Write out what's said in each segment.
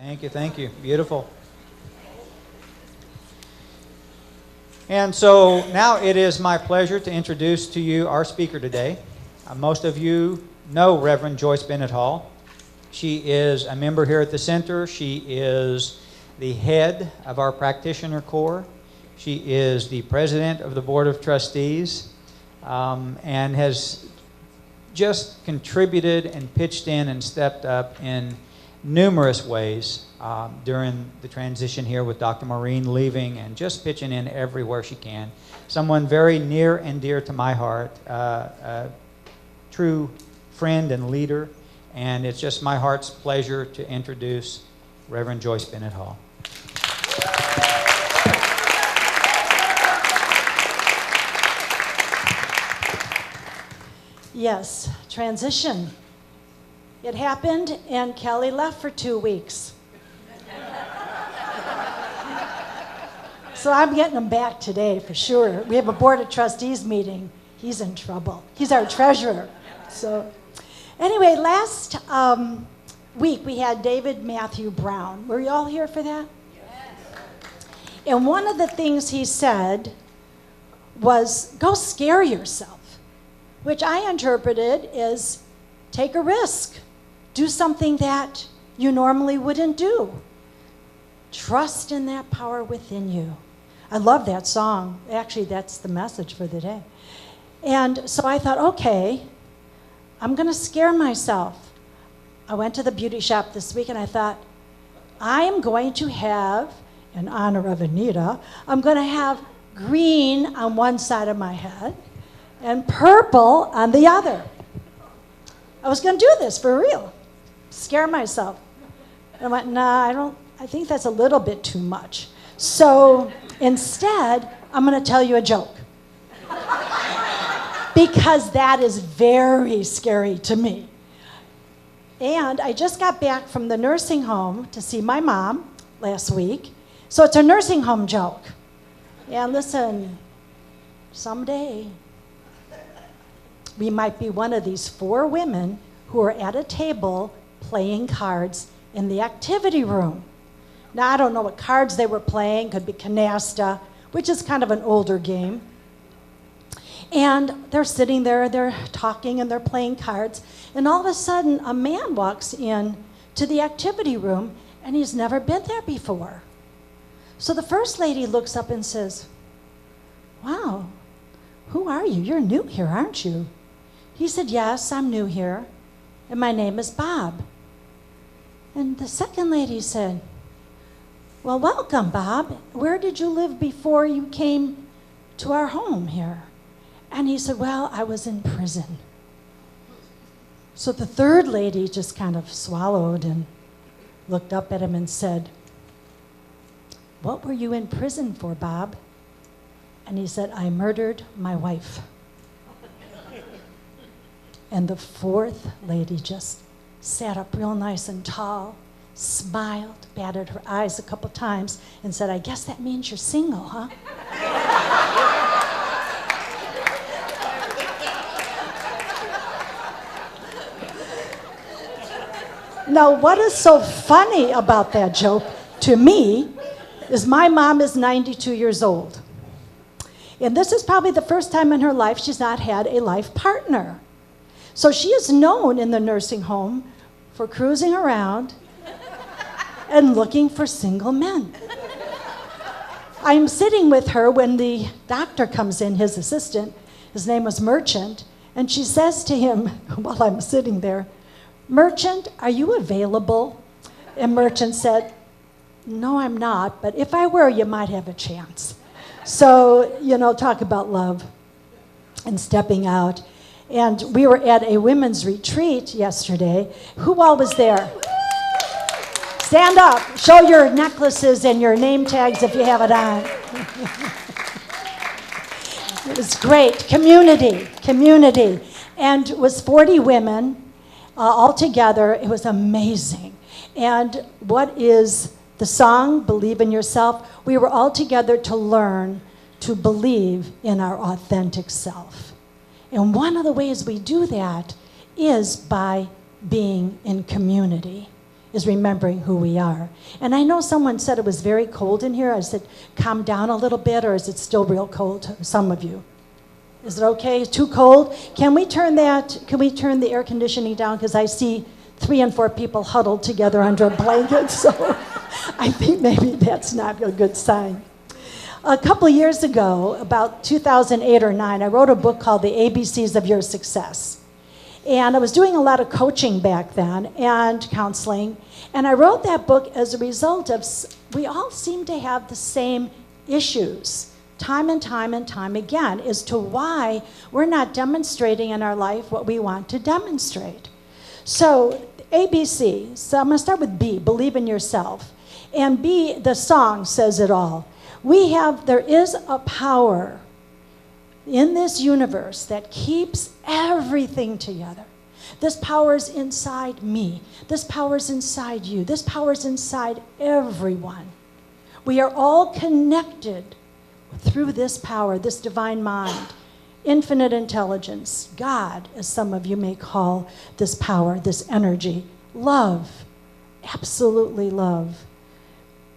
Thank you, thank you. Beautiful. And so now it is my pleasure to introduce to you our speaker today. Most of you know Reverend Joyce Bennett-Hall. She is a member here at the center. She is the head of our practitioner corps. She is the president of the Board of Trustees, and has just contributed and pitched in and stepped up in numerous ways during the transition here with Dr. Maureen leaving, and just pitching in everywhere she can. Someone very near and dear to my heart, a true friend and leader, and it's just my heart's pleasure to introduce Reverend Joyce Bennett-Hall. Yes, transition. It happened, and Kelly left for 2 weeks. So I'm getting him back today for sure. We have a Board of Trustees meeting. He's in trouble. He's our treasurer. So anyway, last week we had David Matthew Brown. Were you all here for that? Yes. And one of the things he said was, go scare yourself, which I interpreted as take a risk. Do something that you normally wouldn't do. Trust in that power within you. I love that song. Actually, that's the message for the day. And so I thought, okay, I'm going to scare myself. I went to the beauty shop this week and I thought, I am going to have, in honor of Anita, I'm going to have green on one side of my head and purple on the other. I was going to do this for real. Scare myself. And I went, nah, I think that's a little bit too much. So instead, I'm going to tell you a joke. Because that is very scary to me. And I just got back from the nursing home to see my mom last week. So it's a nursing home joke. And listen, someday we might be one of these 4 women who are at a table playing cards in the activity room. Now, I don't know what cards they were playing. Could be canasta, which is kind of an older game. And they're sitting there, they're talking, and they're playing cards. And all of a sudden, a man walks in to the activity room, and he's never been there before. So the first lady looks up and says, wow, who are you? You're new here, aren't you? He said, yes, I'm new here, and my name is Bob. And the second lady said, well, welcome, Bob. Where did you live before you came to our home here? And he said, well, I was in prison. So the third lady just kind of swallowed and looked up at him and said, what were you in prison for, Bob? And he said, I murdered my wife. And the fourth lady just sat up real nice and tall, smiled, batted her eyes a couple times, and said, I guess that means you're single, huh? Now, what is so funny about that joke to me is my mom is 92 years old. And this is probably the first time in her life she's not had a life partner. So she is known in the nursing home for cruising around and looking for single men. I'm sitting with her when the doctor comes in, his assistant, his name was Merchant, and she says to him while I'm sitting there, Merchant, are you available? And Merchant said, no, I'm not, but if I were, you might have a chance. So, talk about love and stepping out. And we were at a women's retreat yesterday. Who all was there? Stand up. Show your necklaces and your name tags if you have it on. It was great. Community. And it was 40 women all together. It was amazing. And what is the song, Believe in Yourself? We were all together to learn to believe in our authentic self. And one of the ways we do that is by being in community. is remembering who we are. And I know someone said it was very cold in here. I said, calm down a little bit, or is it still real cold to some of you? Is it okay? Too cold? Can we turn the air conditioning down? Because I see 3 and 4 people huddled together under a blanket, so I think maybe that's not a good sign. A couple of years ago, about 2008 or 9, I wrote a book called The ABCs of Your Success. And I was doing a lot of coaching back then and counseling. And I wrote that book as a result of, we all seem to have the same issues time and time and time again as to why we're not demonstrating in our life what we want to demonstrate. So ABC, so I'm going to start with B, believe in yourself. And B, the song says it all. There is a power in this universe that keeps everything together. This power is inside me. This power is inside you. This power is inside everyone. We are all connected through this power, this divine mind, infinite intelligence, God, as some of you may call this power, this energy, love, absolutely love,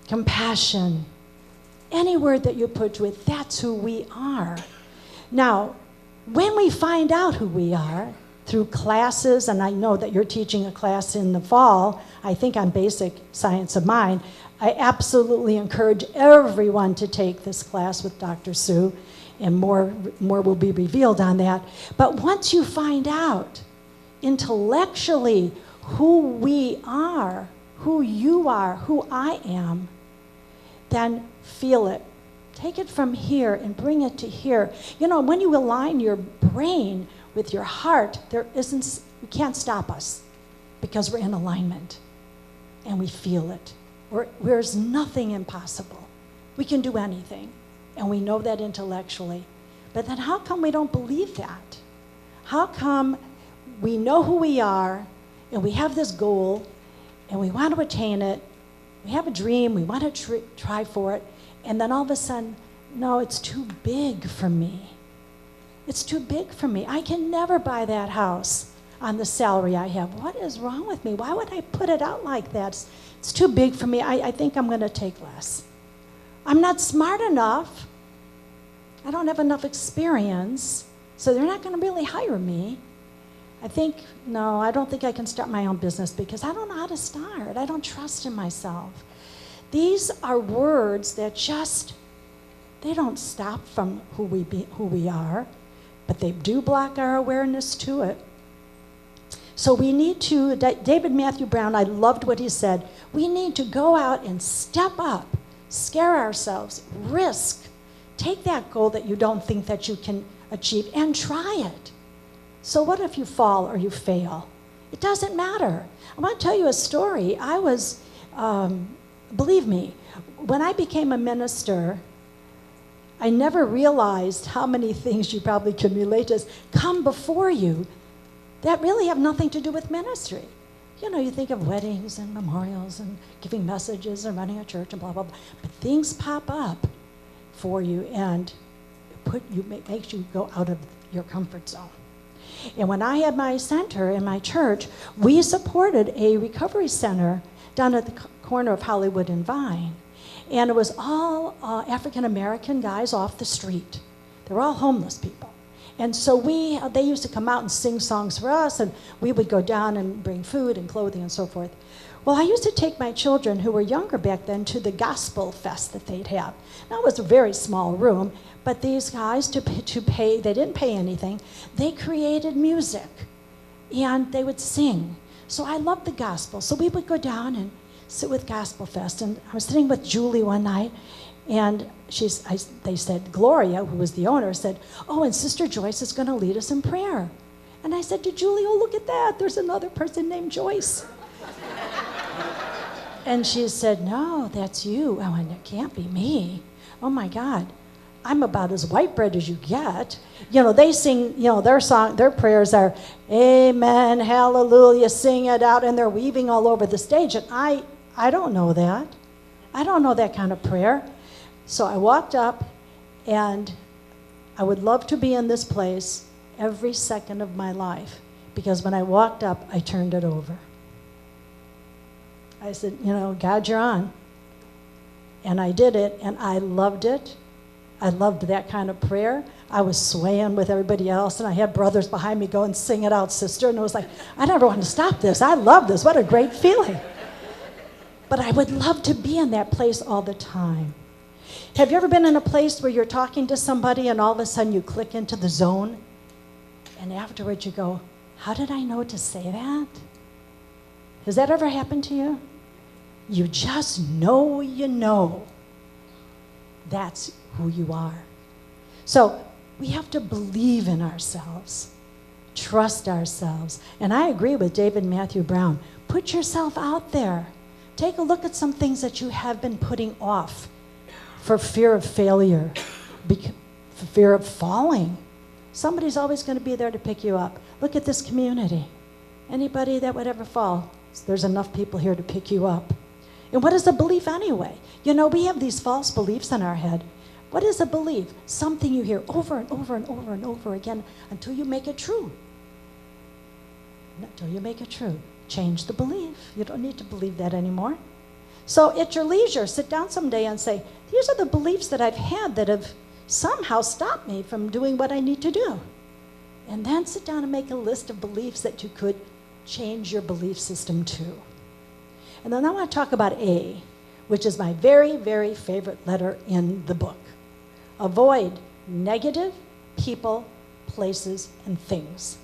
compassion, any word that you put to it, that's who we are. Now, when we find out who we are through classes, and I know that you're teaching a class in the fall, I think on basic science of mind, I absolutely encourage everyone to take this class with Dr. Sue, and more will be revealed on that. But once you find out intellectually who we are, who you are, who I am, then feel it. Take it from here and bring it to here. You know, when you align your brain with your heart, you can't stop us because we're in alignment and we feel it. There's nothing impossible. We can do anything, and we know that intellectually. But then how come we don't believe that? How come we know who we are and we have this goal and we want to attain it? We have a dream, we want to try for it, and then all of a sudden, no, it's too big for me. It's too big for me. I can never buy that house on the salary I have. What is wrong with me? Why would I put it out like that? It's too big for me. I think I'm going to take less. I'm not smart enough. I don't have enough experience, so they're not going to really hire me. I don't think I can start my own business because I don't know how to start. I don't trust in myself. These are words that they don't stop from who we are, but they do block our awareness to it. So we need to, David Matthew Brown, I loved what he said, we need to go out and step up, scare ourselves, risk, take that goal that you don't think that you can achieve and try it. So what if you fall or you fail? It doesn't matter. I want to tell you a story. I was, believe me, when I became a minister, I never realized how many things you probably can relate to come before you that really have nothing to do with ministry. You know, you think of weddings and memorials and giving messages and running a church and blah, blah, blah. But things pop up for you and makes you go out of your comfort zone. And when I had my center in my church, we supported a recovery center down at the corner of Hollywood and Vine. And it was all African-American guys off the street. They were all homeless people. And so they used to come out and sing songs for us, and we would go down and bring food and clothing and so forth. Well, I used to take my children, who were younger back then, to the gospel fest that they'd have. Now, it was a very small room, but these guys, to pay, they didn't pay anything. They created music, and they would sing. So I loved the gospel. So we would go down and sit with Gospel Fest. And I was sitting with Julie one night, and they said, Gloria, who was the owner, said, oh, and Sister Joyce is going to lead us in prayer. And I said to Julie, oh, look at that. There's another person named Joyce. And she said, no, that's you. Oh, and it can't be me. Oh, my God. I'm about as white bread as you get. You know, they sing, you know, their prayers are, amen, hallelujah, sing it out, and they're weaving all over the stage. And I don't know that. I don't know that kind of prayer. So I walked up, and I would love to be in this place every second of my life, because when I walked up, I turned it over. I said, God, you're on. And I did it, and I loved it. I loved that kind of prayer. I was swaying with everybody else, and I had brothers behind me going, sing it out, sister. And it was like, I never want to stop this. I love this. What a great feeling. But I would love to be in that place all the time. Have you ever been in a place where you're talking to somebody and all of a sudden you click into the zone? And afterwards you go, how did I know to say that? Has that ever happened to you? You just know you know. That's who you are. So we have to believe in ourselves, trust ourselves. And I agree with David Matthew Brown. Put yourself out there. Take a look at some things that you have been putting off for fear of failure, for fear of falling. Somebody's always going to be there to pick you up. Look at this community. Anybody that would ever fall, there's enough people here to pick you up. And what is a belief anyway? We have these false beliefs in our head. What is a belief? Something you hear over and over and over and over again until you make it true. Until you make it true. Change the belief. You don't need to believe that anymore. So at your leisure, sit down someday and say, these are the beliefs that I've had that have somehow stopped me from doing what I need to do. And then sit down and make a list of beliefs that you could change your belief system to. And then I want to talk about A, which is my very, very favorite letter in the book. Avoid negative people, places, and things.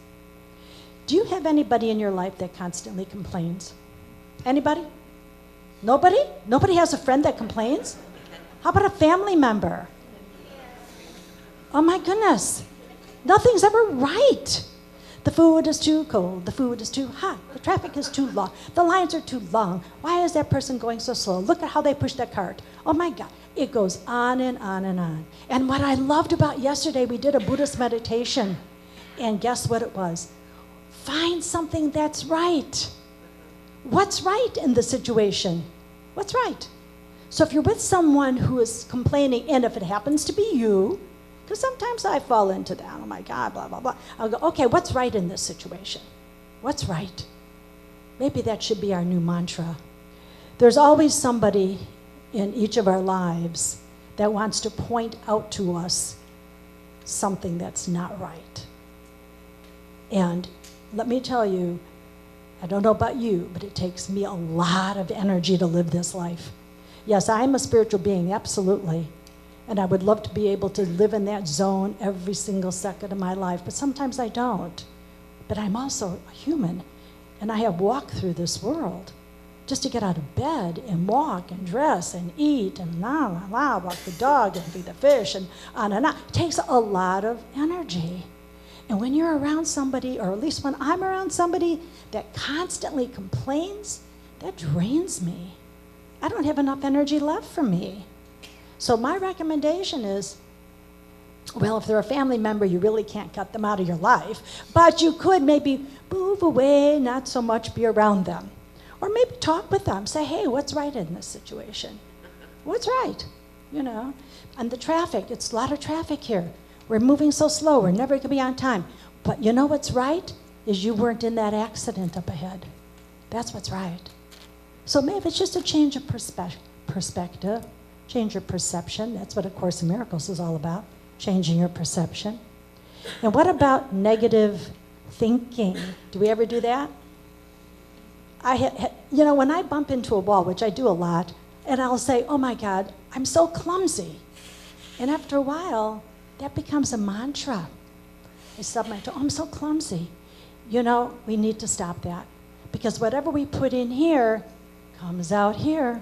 Do you have anybody in your life that constantly complains? Anybody? Nobody? Nobody has a friend that complains? How about a family member? Oh my goodness. Nothing's ever right. The food is too cold. The food is too hot. The traffic is too long. The lines are too long. Why is that person going so slow? Look at how they push that cart. Oh my God. It goes on and on and on. And what I loved about yesterday, we did a Buddhist meditation. And guess what it was? Find something that's right. What's right in the situation? What's right? So if you're with someone who is complaining, and if it happens to be you, because sometimes I fall into that, oh my God, blah, blah, blah. I'll go, okay, what's right in this situation? What's right? Maybe that should be our new mantra. There's always somebody in each of our lives that wants to point out to us something that's not right. And let me tell you, I don't know about you, but it takes me a lot of energy to live this life. Yes, I'm a spiritual being, absolutely. And I would love to be able to live in that zone every single second of my life, but sometimes I don't. But I'm also a human, and I have walked through this world just to get out of bed and walk and dress and eat and walk the dog and feed the fish and on and on. It takes a lot of energy. And when you're around somebody, or at least when I'm around somebody that constantly complains, that drains me. I don't have enough energy left for me. So my recommendation is, well, if they're a family member, you really can't cut them out of your life, but you could maybe move away, not so much be around them. Or maybe talk with them, say, hey, what's right in this situation? What's right? And the traffic, it's a lot of traffic here. We're moving so slow, we're never gonna be on time. But you know what's right? Is you weren't in that accident up ahead. That's what's right. So maybe it's just a change of perspective, change your perception. That's what A Course in Miracles is all about, changing your perception. And what about negative thinking? Do we ever do that? When I bump into a wall, which I do a lot, and I'll say, oh my God, I'm so clumsy. And after a while, that becomes a mantra. I stub my toe, oh, I'm so clumsy. We need to stop that. Because whatever we put in here comes out here.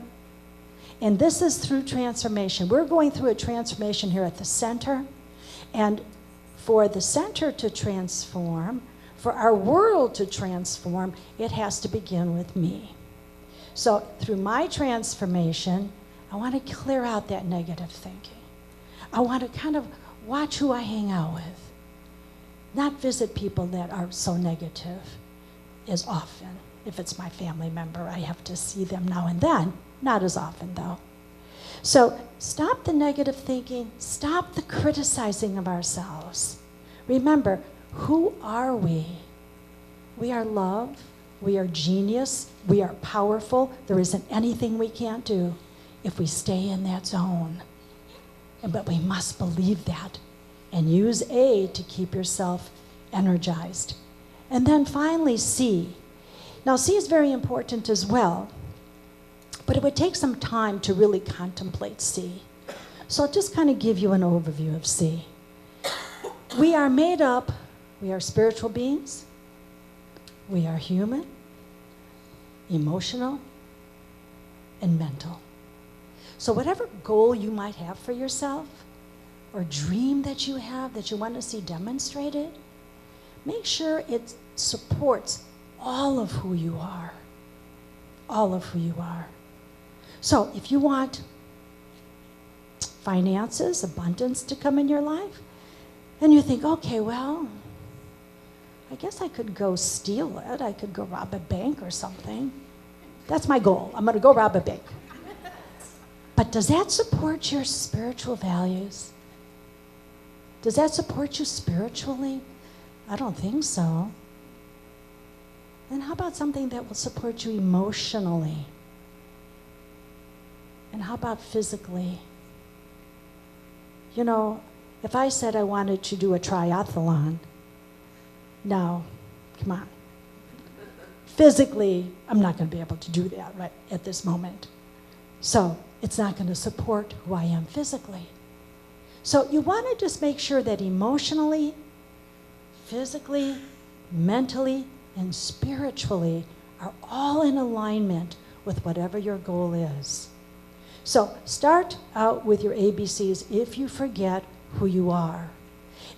And this is through transformation. We're going through a transformation here at the center. And for the center to transform, for our world to transform, it has to begin with me. So through my transformation, I want to clear out that negative thinking. I want to kind of watch who I hang out with. Not visit people that are so negative as often. If it's my family member, I have to see them now and then. Not as often, though. So stop the negative thinking. Stop the criticizing of ourselves. Remember, who are we? We are love. We are genius. We are powerful. There isn't anything we can't do if we stay in that zone. But we must believe that and use A to keep yourself energized. And then finally, C. Now, C is very important as well, but it would take some time to really contemplate C. So I'll just kind of give you an overview of C. We are spiritual beings. We are human, emotional, and mental. So whatever goal you might have for yourself, or dream that you have that you want to see demonstrated, make sure it supports all of who you are. All of who you are. So if you want finances, abundance to come in your life, and you think, okay, well, I guess I could go steal it. I could go rob a bank or something. That's my goal. I'm going to go rob a bank. But does that support your spiritual values? Does that support you spiritually? I don't think so. Then how about something that will support you emotionally? And how about physically? You know, if I said I wanted to do a triathlon, now, come on. Physically, I'm not going to be able to do that right at this moment. So it's not going to support who I am physically. So you want to just make sure that emotionally, physically, mentally, and spiritually are all in alignment with whatever your goal is. So start out with your ABCs if you forget who you are.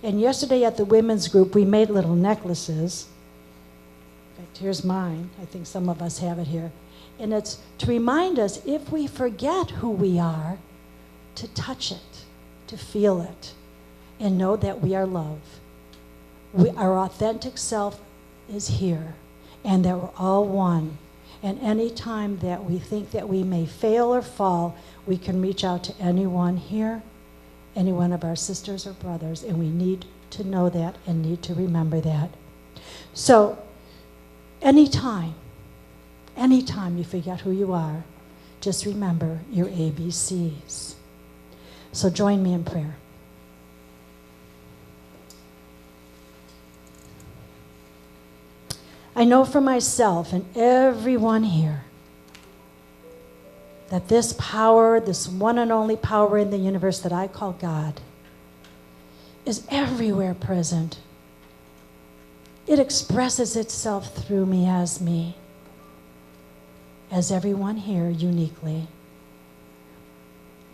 And yesterday at the women's group, we made little necklaces. In fact, here's mine. I think some of us have it here. And it's to remind us, if we forget who we are, to touch it, to feel it, and know that we are love. Our authentic self is here, and that we're all one. And any time that we think that we may fail or fall, we can reach out to anyone here, any one of our sisters or brothers, and we need to know that and need to remember that. So, anytime you forget who you are, just remember your ABCs. So join me in prayer. I know for myself and everyone here that this power, this one and only power in the universe that I call God, is everywhere present. It expresses itself through me, as everyone here uniquely.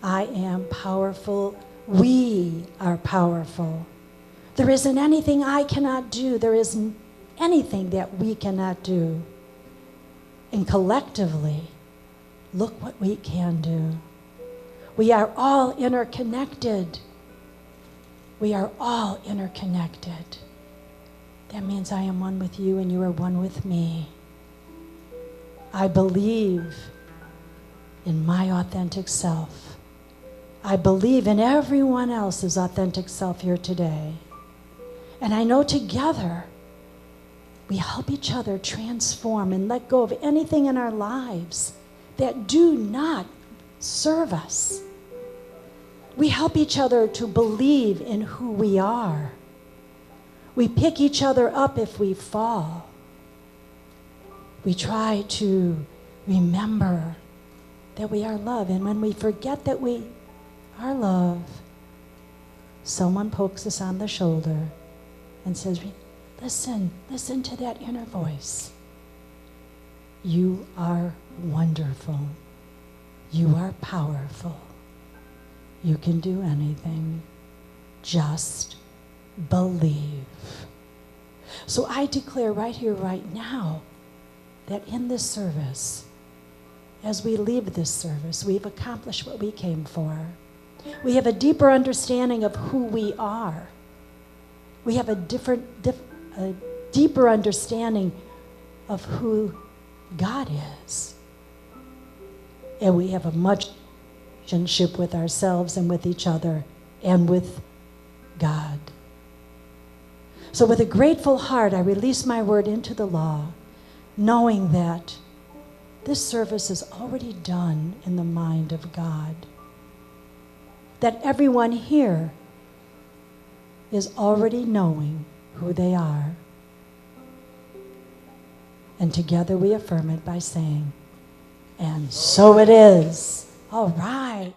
I am powerful. We are powerful. There isn't anything I cannot do. There isn't anything that we cannot do. And collectively, look what we can do. We are all interconnected. We are all interconnected. That means I am one with you and you are one with me. I believe in my authentic self. I believe in everyone else's authentic self here today. And I know together we help each other transform and let go of anything in our lives that do not serve us. We help each other to believe in who we are. We pick each other up if we fall. We try to remember that we are love. And when we forget that we are love, someone pokes us on the shoulder and says, listen to that inner voice. You are wonderful. You are powerful. You can do anything. Just believe. So I declare right here, right now, that in this service, as we leave this service, we've accomplished what we came for. We have a deeper understanding of who we are. We have a deeper understanding of who God is. And we have a much relationship with ourselves and with each other and with God. So with a grateful heart, I release my word into the law. knowing that this service is already done in the mind of God. That everyone here is already knowing who they are. And together we affirm it by saying, and so it is. All right.